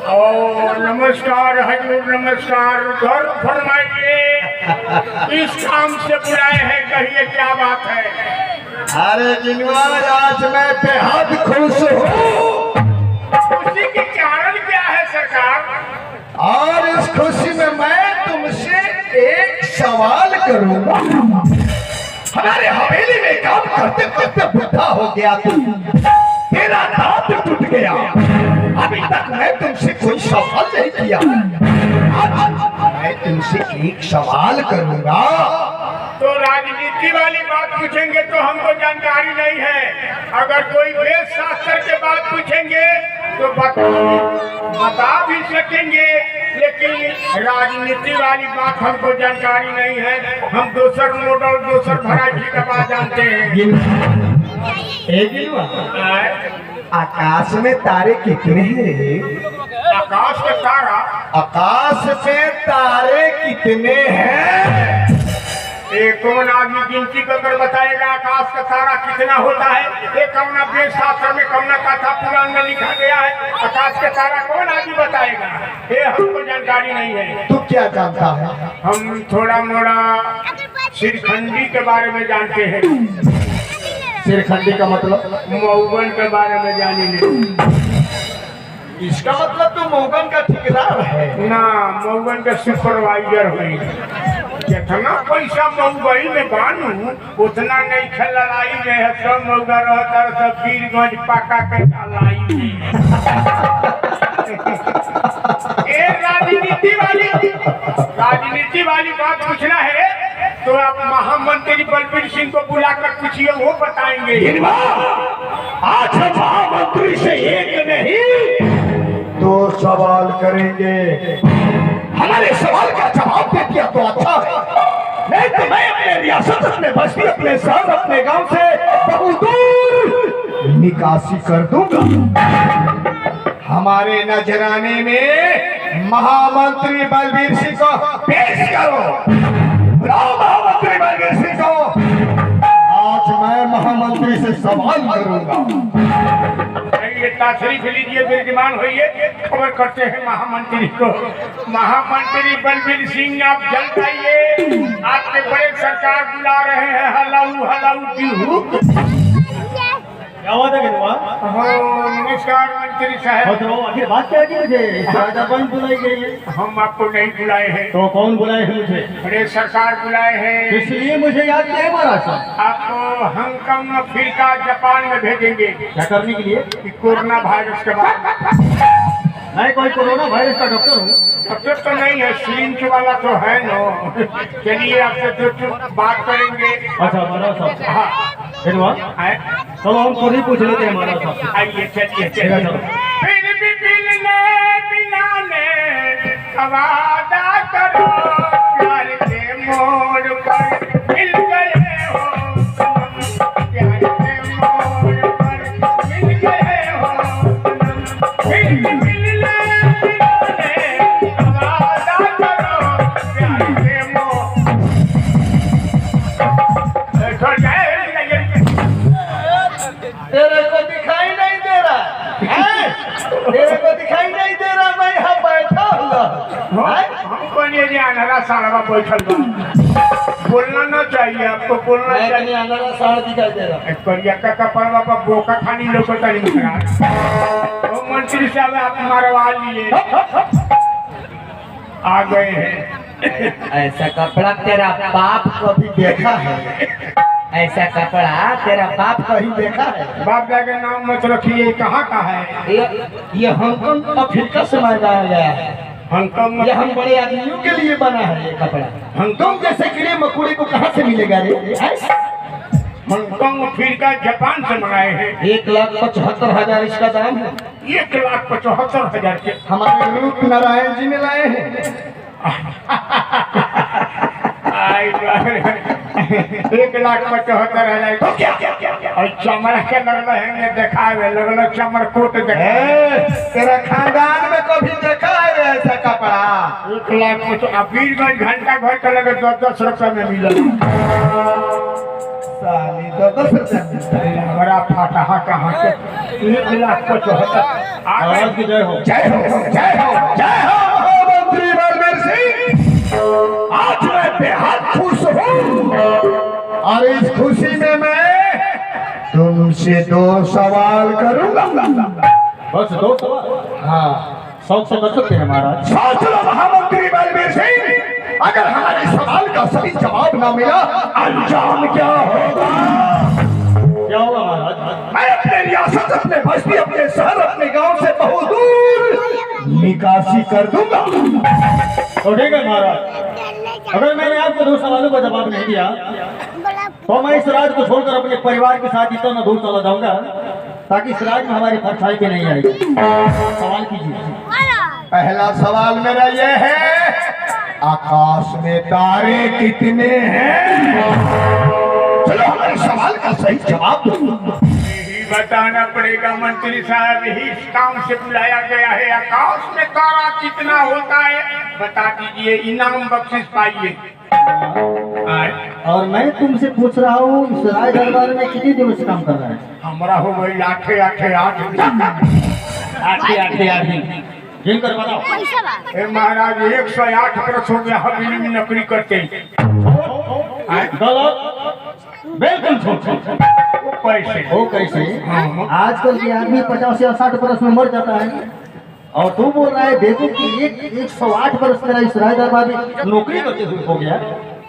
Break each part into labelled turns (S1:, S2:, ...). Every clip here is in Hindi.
S1: नमस्कार हजूर, नमस्कार। घर फरमाइए, इस काम से बुलाए हैं, कहिए क्या बात है?
S2: अरे जिनवा, आज मैं बेहद खुश हूँ।
S1: खुशी के कारण क्या है सरकार?
S2: और इस खुशी में मैं तुमसे एक सवाल करूंगा। हमारे हवेली में काम करते करते बुढ़ा हो गया तू, तेरा दांत टूट गया, अभी तक मैं तुमसे कोई सवाल नहीं किया। आज मैं तुमसे एक सवाल करूंगा।
S1: तो राजनीति वाली बात पूछेंगे तो हमको जानकारी नहीं है। अगर कोई वेद शास्त्र के बात पूछेंगे तो बता भी सकेंगे, लेकिन राजनीति वाली बात हमको जानकारी नहीं है। हम दूसर मॉडल, दूसर वैरायटी का बात जानते हैं।
S2: आकाश में तारे कितने हैं?
S1: आकाश के तारा?
S2: आकाश में तारे कितने हैं?
S1: कौन आदमी गिनती कर बताएगा आकाश का तारा कितना होता है? ये कौन वेद शास्त्र में, कौन कथा पुराण में लिखा गया है? आकाश का तारा कौन आदमी बताएगा? ये हमको जानकारी नहीं है।
S2: तू क्या जानता है?
S1: हम थोड़ा मोड़ा सिरखंडी के बारे में जानते हैं।
S2: सिरखंडी का मतलब?
S1: मऊगन के बारे में जाने नहीं।
S2: इसका मतलब तू मऊगन का ठेकेदार है
S1: ना? मऊगन का सुपरवाइजर है। जितना पैसा मऊगई में बानू उतना नहीं खे लड़ाई में है। सब मऊगा रहता सब पीरगंज पाका के लाई में। राजनीति वाली बात पूछना है तो आप महामंत्री बलबीर सिंह को बुलाकर पूछिए, वो बताएंगे।
S2: आज हम महामंत्री से एक नहीं दो सवाल करेंगे। हमारे सवाल का जवाब दे दिया तो अच्छा है, नहीं तो मैं अपने रियासत, अपने बस्ती, अपने शहर, अपने गांव से बहुत दूर निकासी कर दूंगा। हमारे नजराने में महामंत्री बलबीर सिंह को पेश करो। महामंत्री बलबीर सिंह को आज मैं महामंत्री से सवाल करूंगा।
S1: ये तशरीफ लीजिए, विराजमान होइए, खबर करते हैं महामंत्री को। महामंत्री बलबीर सिंह, आप जल्द आइए, आपके बड़े सरकार बुला रहे हैं। हलाऊ हलाऊ बिहू।
S3: क्या बात है?
S1: नमस्कार मंत्री साहब।
S3: आखिर बात क्या है? मुझे बुलाई गई है।
S1: हम आपको नहीं बुलाए हैं।
S3: तो कौन बुलाए हैं मुझे?
S1: बड़े सरकार बुलाए हैं।
S3: इसलिए मुझे याद नहीं मारा सर।
S1: आपको हांगकांग, अफ्रीका, जापान में भेजेंगे।
S3: क्या करने के लिए?
S1: कोरोना वायरस के बाद।
S3: मैं कोई कोरोना वायरस का डॉक्टर हूँ?
S1: डॉक्टर तो नहीं है, सिरिंज वाला तो है नो। चलिए आपसे जो बात करेंगे।
S3: अच्छा हमारा साहब।
S1: हाँ
S3: चलो हम खुद ही पूछ लेते हैं हमारा साहब।
S1: आइए चलिए चलो। फिर भी मिलने बिना ने वादा करो, प्यार के मोड़ पर मिल गए हो। प्यार के मोड़ पर मिल गए हो। फिर भी मिलने बिना ने वादा करो, प्यार के मोड़।
S2: तेरे को दिखाई नहीं दे रहा है? तेरे को दिखाई नहीं दे रहा? मैं यहाँ बैठा हुआ।
S1: हमको नहीं अनहरा सारा बैठल बा। बोलना ना चाहिए आपको, बोलना चाहिए।
S2: अनहरा सारा दिखाई दे रहा है।
S1: करिया का कपड़ा पर बोका खानी लोग तो मंत्री साहब आप मरवा लिए, आ गए हैं।
S2: ऐसा कपड़ा तेरा बाप कभी देखा है? ऐसा कपड़ा तेरा बाप कहीं देखा है?
S1: बाप का नाम मत रखिए, कहाँ का है?
S2: ये हांगकांग अफ्रीका से मंगाया गया है।
S1: हांगकांग?
S2: ये हम बड़े आदमियों के लिए बना है ये कपड़ा। हांगकांग जैसे कीड़े मकोड़े को कहाँ से मिलेगा रे?
S1: हांगकांग अफ्रीका जापान से मंगाए हैं।
S2: 1,75,000 इसका दाम है।
S1: 1,75,000 के
S2: हमारे रूप नारायण जी ने लाए हैं।
S1: 1,75,000
S2: तो क्या?
S1: और चमड़ा के लगल देखा लगल चमड़ कोट
S2: तेरा खानदान में कभी देखा है रे ऐसा कपड़ा?
S1: 1,50,000। वीरगंज घंटा घर के लगे 10-10 रुपया में मिलल।
S2: साली 10-10 रुपया
S1: बड़ा फाटा कहाँ के? 1,75,000।
S3: महाराज की जय हो।
S2: जय हो जय हो जय हो महामंत्री बलबीर सिंह। आज मैं बेहद खुश हूँ और इस खुशी में मैं तुमसे 2 सवाल करूंगा।
S3: बस 2 सवाल?
S2: हाँ,
S3: शौक से कर सकते हैं महाराज।
S2: सोच लो महामंत्री बलबीर सिंह, अगर हमारे सवाल का सही जवाब ना मिला अंजाम क्या होगा?
S3: क्या होगा महाराज?
S2: मैं अपने रियासत, अपने बस्ती, अपने शहर, अपने गांव से बहुत दूर निकासी कर दूंगा।
S3: तो ठीक है महाराज, अगर मैंने आपको 2 सवालों का जवाब नहीं दिया तो मैं इस राज को छोड़कर अपने परिवार के साथ इतना दूर चला जाऊंगा ताकि इस राज में हमारी परछाई भी नहीं आएगी। सवाल कीजिए।
S2: पहला सवाल मेरा यह है, आकाश में तारे कितने हैं? चलो हमारे सवाल का सही जवाब दो।
S1: यही बताना पड़ेगा मंत्री साहब, यही इस काम से बुलाया गया है। आकाश में तारा कितना होता है बता दीजिए, इनाम बख्शिश पाइए।
S3: और मैं तुमसे पूछ रहा हूँ इस राज दरबार में कितने दिवस काम कर रहा है?
S1: हमारा हो गई 8
S3: दिन। जिनकर बताओ।
S1: महाराज 108 वर्ष हो गया हवेली में नौकरी करते।
S3: गलत, बिल्कुल झूठ।
S1: कैसे?
S3: वो कैसे? आजकल के आदमी 50 या 60 वर्ष में मर जाता है और तू बोल रहा है देखो कि 108 वर्ष मेरा इस राज दरबार में नौकरी करते हुए हो गया।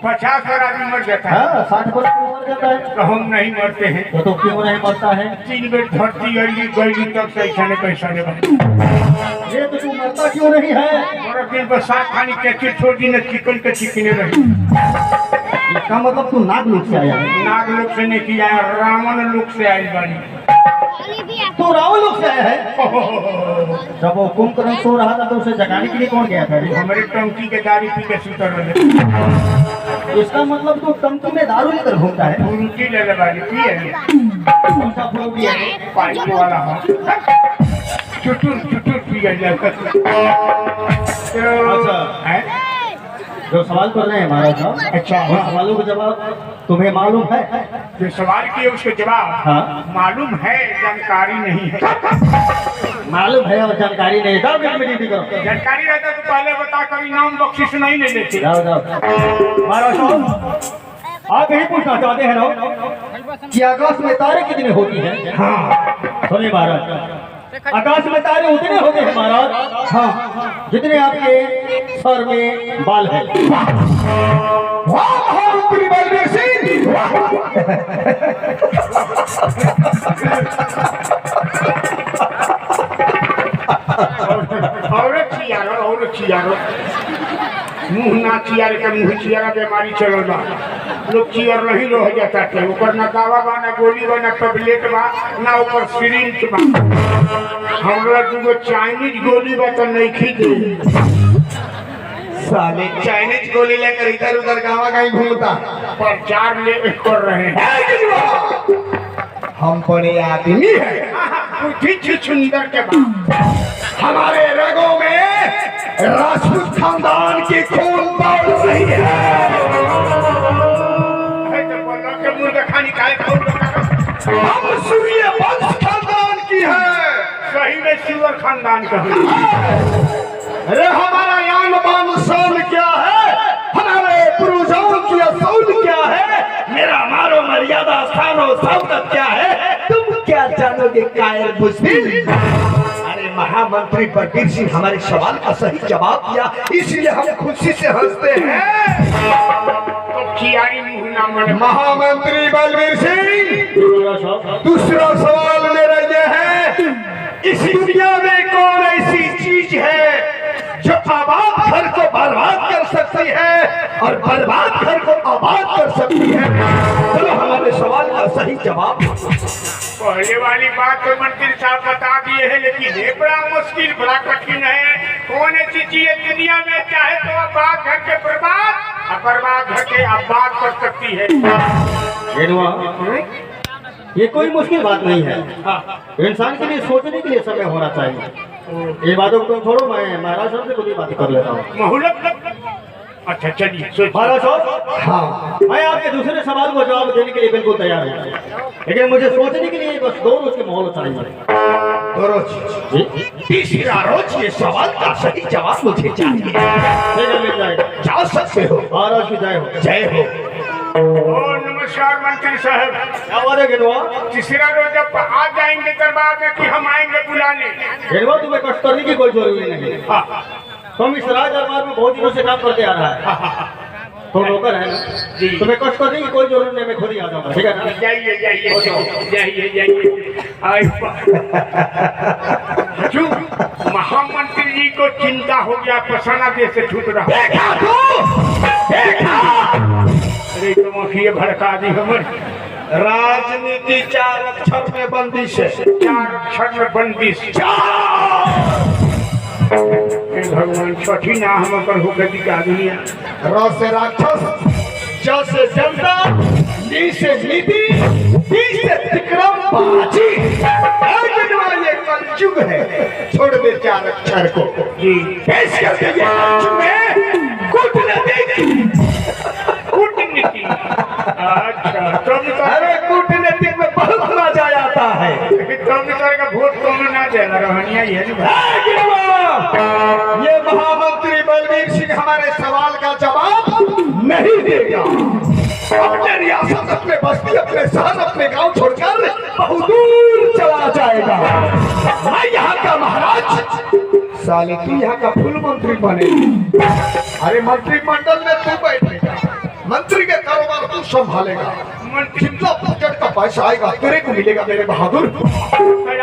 S1: 50 वर्ष आदमी मर जाता है।
S3: हाँ, 60 वर्ष में मर जाता है।
S1: तो हम नहीं मरते हैं।
S3: तो क्यों नहीं मरता है?
S1: 3 बेर धरती अली गई तब से ऐसा ने कैसा ने बने।
S3: ये तो तू मरता क्यों नहीं है?
S1: और दिन पर 7 खानी के छोड़ दी न चिकन के चिकने रही।
S3: इसका मतलब तू नागलोक से आया है?
S1: नागलोक से नहीं किया, रावण लोक से आयल बानी।
S3: तो रावण लोक से आया है? जब वो कुंभकर्ण सो रहा था तो उसे जगाने के लिए कौन गया था?
S1: हमारे टंकी के दारू पी के सुतर रहे।
S3: इसका मतलब तो टंकी में दारू लेकर घूमता है?
S1: फ्रूटी ले ले बानी पिए।
S3: कौन सा फ्रूटी है?
S1: पाइप वाला हो। चुटुर पिया जाता।
S3: अच्छा, जो सवाल कर रहे हैं महाराज साहब,
S1: अच्छा,
S3: उन सवालों का जवाब तुम्हें मालूम है?
S1: जो सवाल किए उसके जवाब
S3: हाँ।
S1: मालूम है, जानकारी नहीं है।
S3: मालूम है और जानकारी नहीं। जाओ गेट में ड्यूटी करो।
S1: जानकारी रहता तो पहले बता कर इनाम बख्शिश नहीं ले लेते।
S3: जाओ महाराज साहब, आप यही पूछना चाहते हैं ना कि आकाश में तारे कितने होती हैं?
S1: हाँ,
S3: सुनिए महाराज, आकाश में तारे उतने होते हैं महाराज, हाँ, जितने आपके सर में बाल है।
S2: वाह महामंत्री बलबीर सिंह,
S1: और चियारो मुँह ना चियार के मुँह चियारा बीमारी चलो ना। लोग चियर नहीं रह जाता थे। ऊपर ना दवा बा, ना गोली बा, ना टैबलेट बा, ना ऊपर सिरिंज बा। हमरा 2 चाइनीज गोली बा तो नहीं खींचे।
S2: साले चाइनीज गोली लेकर इधर उधर गाँव कहीं घूमता।
S1: प्रचार ले कर रहे हैं।
S2: हम बड़े आदमी है,
S1: बुद्धि सुंदर के बाद
S2: हमारे रगों में राजपूत खानदान की खून दौड़ रही है।
S1: मुर्गा खानी खाए।
S2: हम सूर्य वंश खानदान की है।
S1: सही में सुअर खानदान का है।
S2: अरे हमारा यान बान शान क्या है? हमारे पूर्वजों की असूल क्या है? मेरा मारो मर्यादा स्थान और सौगत क्या है? तुम क्या जानोगे कायर बुज़दिल? अरे महामंत्री बलबीर सिंह हमारे सवाल का सही जवाब दिया, इसलिए हम खुशी से हंसते हैं। महामंत्री बलबीर सिंह, दूसरा सवाल मेरा यह है, इस दुनिया में कौन ऐसी चीज है जो आबाद घर को बर्बाद कर सकती है और बर्बाद घर को आबाद कर सकती है? चलो हमारे सवाल का सही जवाब।
S1: पहले वाली बात तो मंत्री साहब बता दिए हैं, लेकिन ये बड़ा मुश्किल, बड़ा कठिन है। कौन ऐसी चीज है दुनिया में चाहे तो आबाद घर के बर्बाद और बर्बाद घर के आबाद कर सकती है?
S3: ये कोई मुश्किल बात नहीं है। इंसान के लिए सोचने के लिए समय होना चाहिए। ये बातों को तुम छोड़ो, मैं महाराज साहब से खुद ही बात कर लेता हूँ।
S1: अच्छा चलिए
S3: महाराज साहब, हाँ, मैं आपके दूसरे सवाल को जवाब देने के लिए बिल्कुल तैयार हूँ, लेकिन मुझे सोचने के लिए बस 2 रोज के माहौल चाहिए।
S2: दोनों चीज। तीसरा रोज ये सवाल का सही जवाब मुझे चाहिए।
S3: ठीक है, मिल जाएगा।
S2: जा सकते हो।
S3: महाराज की जय हो।
S2: जय हो।
S1: ओ नमस्कार मंत्री साहब।
S3: क्या बात है गिनवा?
S1: तीसरा रोज जब आ जाएंगे दरबार में कि हम आएंगे बुलाने?
S3: गिनवा, तुम्हें कष्ट करने की कोई जरूरी नहीं। तुम इस राज दरबार में बहुत दिनों से काम करते आ रहा है, तो नौकर है ना
S1: जी।
S3: तुम्हें कष्ट करने की कोई जरूरत नहीं, मैं खुद ही आ जाऊंगा। ठीक है ना?
S1: जाइए जाइए जाइए जाइए। महामंत्री जी को चिंता हो गया, पसाना देश से छूट रहा।
S2: देखा तू? देखा?
S1: अरे तुम अखिए भड़का दी हमारी।
S2: राजनीति 4 अक्षर में बंदिश है।
S1: 4 अक्षर में बंदिश। हे भगवान, छठी ना हम पर हो गति का दुनिया।
S2: र से राक्षस, ज से जनता, नी से नीति, टी से विक्रम बाजी। ये कलयुग है। छोड़ दे 4 अक्षर को।
S1: जी
S2: पेश कर दे ये कलयुग में कूटनीति।
S1: कूटनीति। अच्छा तुम तो
S2: अरे कूटनीति में बहुत मजा आता है।
S1: तुम का वोट तुम ना देना रोहनिया ही है ना।
S2: ये महामंत्री बलबीर सिंह हमारे सवाल का जवाब नहीं देगा। अपने रियासत, अपने बस्ती, अपने शहर, अपने गांव छोड़कर बहुत दूर चला जाएगा। मैं यहाँ का महाराज, साले तू यहाँ का फुल मंत्री बनेगी। अरे मंत्रिमंडल में तू बैठेगा, मंत्री के कारोबार तू संभालेगा, जितना बजट का पैसा आएगा तेरे को मिलेगा मेरे बहादुर।
S1: तो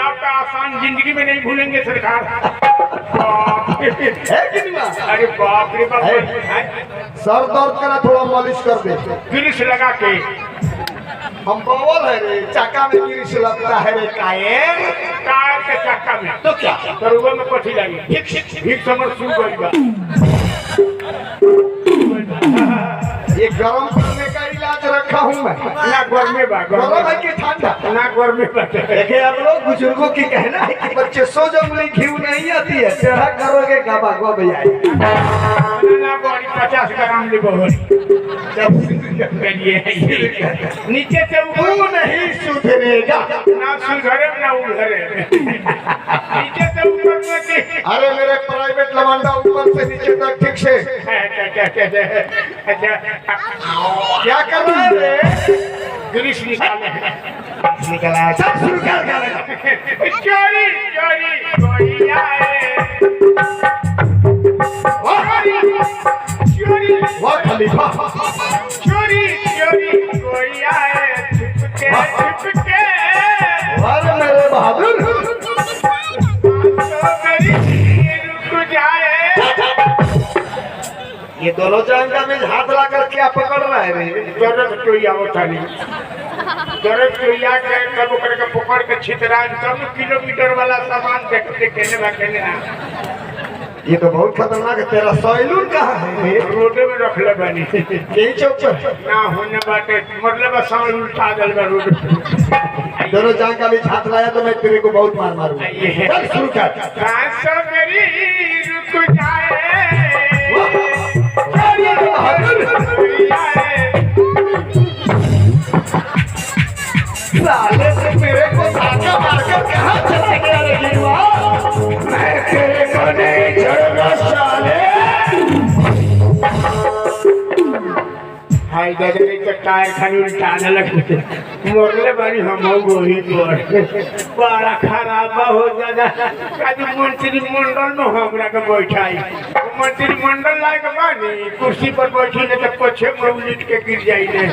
S1: आपका आसान जिंदगी में नहीं भूलेंगे सरकार।
S2: है कि नहीं बात?
S1: अरे बाप रे बाप।
S2: सर दर्द करा, थोड़ा मालिश कर दे।
S1: गिरिश लगा के
S2: हम बावल है रे, चाका में गिरिश लगता है रे कायर।
S1: कार के चक्का में
S2: तो क्या
S1: तरुआ में कथी लगी ठीक समझ सुन गई।
S2: ये गरम करने का इलाज रखा हूँ मैं।
S1: ना गर्मे बा
S2: गरम है कि ठंडा?
S1: ना गर्मे बा।
S2: देखिए आप लोग, बुजुर्गों की कहना है कि बच्चे सो जंगली घी नहीं आती है, टेढ़ा करोगे गबा गब आएगी।
S1: ना बड़ी 50 ग्राम ले बहुत नीचे से
S2: तू नहीं सुधरेगा।
S1: ना सुधरे ना उधरे। नीचे से ऊपर में
S2: अरे मेरे प्राइवेट लवांडा ऊपर से नीचे तक ठीक से
S1: अच्छा
S2: क्या कर रहा है रे?
S1: गिरीश निकाले
S2: निकला है। सब शुरू कर।
S1: चोरी चोरी कोई आए। चोरी
S2: वाह खलीफा।
S1: चोरी चोरी कोई आए। छुपके
S2: वाह मेरे बहादुर।
S1: रुक जाए।
S2: ये दोनों जांगा में हाथ लाकर क्या पकड़ रहा है रे?
S1: दर्द टोइया होता नहीं। दर्द टोइया के कब करके पकड़ के छितरा तब किलोमीटर वाला सामान देखते कहने ना।
S2: ये तो बहुत खतरनाक है। तेरा सैलून कहाँ है रे?
S1: रोडे में रख ले बनी
S2: यही चौक पर
S1: ना होने बाटे मतलब सामान उल्टा दल में रोड।
S2: दोनों जांगा में हाथ लाया तो मैं तेरे को बहुत मार मारूंगा। चल शुरू कर।
S1: सांसों मेरी रुक जाए।
S2: साले से मेरे को धागा मारकर कहाँ चला गया रे गिरवा? मैं तेरे को नहीं छोड़ूंगा साले।
S1: हाय दादा ने तो टायर खाली उल्टाने लगे। मोरले बारी हम गोही पर बड़ा खराब हो दादा। आज मंत्री मंडल में हमरा के बैठाई। मंत्री मंडल लायक बानी कुर्सी पर बैठी ने तो पछे में उलट के गिर जाई ने।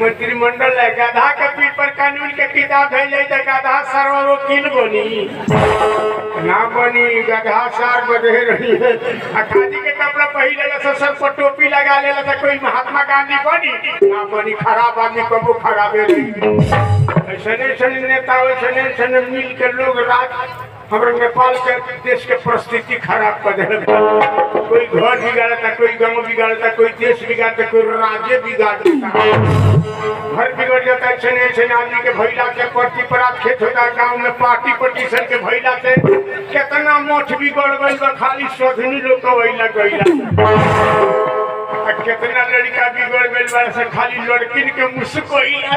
S1: मंत्री मंडल लायक गधा के पीठ पर कानून के किताब है जाई तो गधा सर्व वकील बनी ना बनी। गधा सार बदे रही है। खादी के कपड़ा पहले से सर पर टोपी लगा लेला तो कोई महात्मा गांधी बनी ना बनी। खराब आदमी कबू खराबे रही। ऐसे नेता वैसे मिल के लोग राज हमारे नेपाल के देश के परिस्थिति खराब कर दे। कोई घर बिगाड़ता, कोई गांव बिगाड़ता, कोई देश बिगाड़ता, कोई राज्य बिगाड़ता। घर बिगड़ जाता है। ऐसे आदमी के भैला से पर्ची पर आप खेत होता है। गाँव में पार्टी पटिशन के भैला से कितना मोठ बिगड़ गई। खाली शोधनी लोग का वैला गईला। कितना लड़का बिगड़ गई से खाली लड़किन के मुस्कुराइला।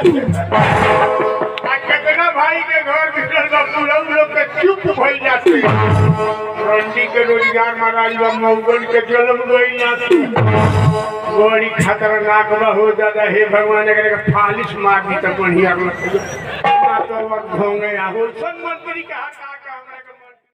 S1: कितना भाई के घर बिगड़ल बा पुलौ लोग के चुप भइल जाते रंडी के रोजगार महाराज बा मौगन के जलम गई जाते बड़ी खतरनाक बा हो दादा हे भगवान अगर फालिश मार दी तो बढ़िया ना तो और घोंगे हो सन मंत्री का